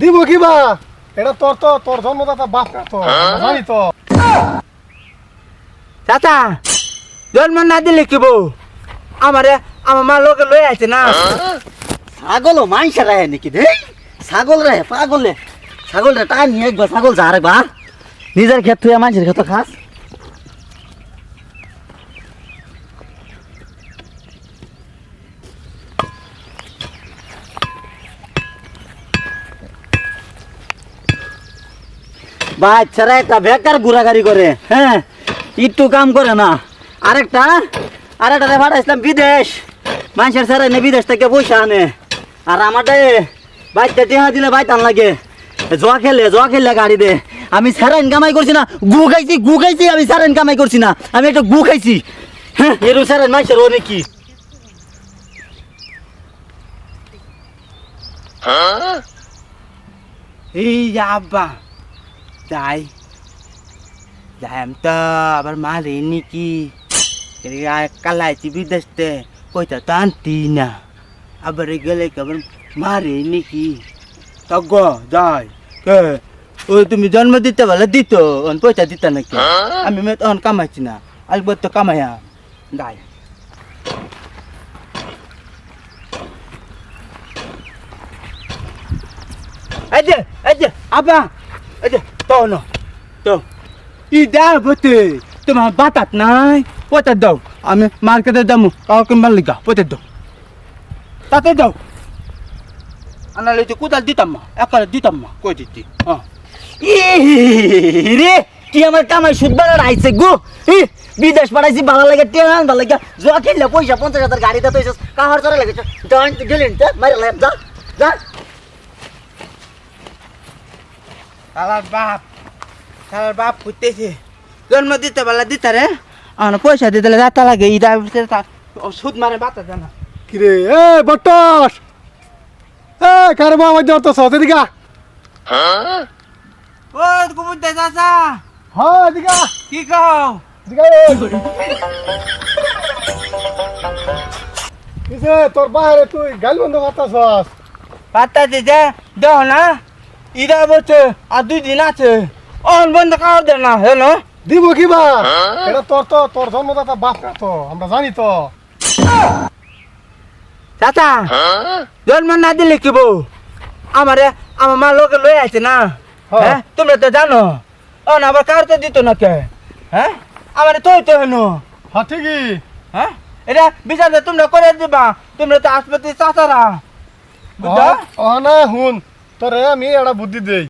দিব কিবা এটা তোর জন্মদাতা বাপ না তো জানি তো। চাচা জন্ম না দিলে কি বউ আমার মা লোকে লই আছে না। ছাগল মাংস রাহে নাকি রে? ছাগল রে পাগল রে, ছাগল রে টান নিয়ে একবার ছাগল যা রে বা নিজের ক্ষেত তুই মানুষের ক্ষেত খাস। বাচ্চারা একটা বেকার ঘোরাঘুরি করে, হ্যাঁ একটু কাম করে না। আরেকটা পাঠাইছিলাম বিদেশ, মানুষের ছেড়ে নে বিদেশ থেকে পয়সা আনে। আর আমারটাই বাইকটা টেহা দিলে বাইতান লাগে, জোয়া খেললে গাড়ি দে। আমি স্যারেন কামাই করছি না, গু খাইছি আমি স্যারেন কামাই করছি না, আমি একটা গু খাইছি। হ্যাঁ এরকম স্যারেন মানুষের ও নাকি এই যে আব্বা যাই আমি তো আবার মারে নাকি কালাইছি বিদেশতে কইতা তো আনতি না, আবার গেলে আবার মারে নাকি তগ যাই কে ওই তুমি জন্ম দিতে বলে দিত পয়সা দিত নাকি? আমি তখন কামাইছি না, আলব তো কামাইয়া যাই। এই যে আব্বা এই যে তো ই দা বতে তোমার বাতাত নাই পয়সা দাও, আমি মার্কেটে যাবো কাউকে মাল লিগা পয়সা দাও, তাতে দাও। আনালে যে কোথাল দিতাম মা একালে দিতাম মা কই দিতি। হ্যাঁ রে কি আমার কামাই সুদ বাড়ার আইছে গো। বিদেশ পাঠাইছি ভালো লাগে টেন ভালো লাগে, জোয়া খেললে পয়সা 50,000 গাড়িতে তো কাহার চড়া লাগে গেলেন তো মারে লাগ যা যা। শালার বাপ খুঁজতেছে জন্ম দিতে পারলে দিতে রে, আমার পয়সা দিতে যাতা লাগে ইটা সুদ মারে বাতা জানা। কিরে এ বট্টস এ কারে বাবা যত সতে দিগা ও কুবুতে চাচা হ্যাঁ দিগা কি কও দিগা কিসে তোর বাইরে তুই গাল বন্ধ করতাছস? পাতা দিতে দেও না ইটা বলছে আর 2 দিন আছে অন বন্ধ খাওয়ার দে না হেলো দিব কিবা এটা তোর জন্মদাতা বাপ না তো আমরা জানি তো। চাচা জন্ম না দিলে কি বউ আমার মা লোকে লই আছে না। হ্যাঁ তোমরা তো জানো অন আবার কার তো দিত না কে? হ্যাঁ আমার তো হেনো। হ্যাঁ ঠিকই। হ্যাঁ এটা বিচার তোমরা করে দিবা, তোমরা তো আসপাতি চাচারা বুঝছো? না হুন তোরে আমি একটা বুদ্ধি দেই।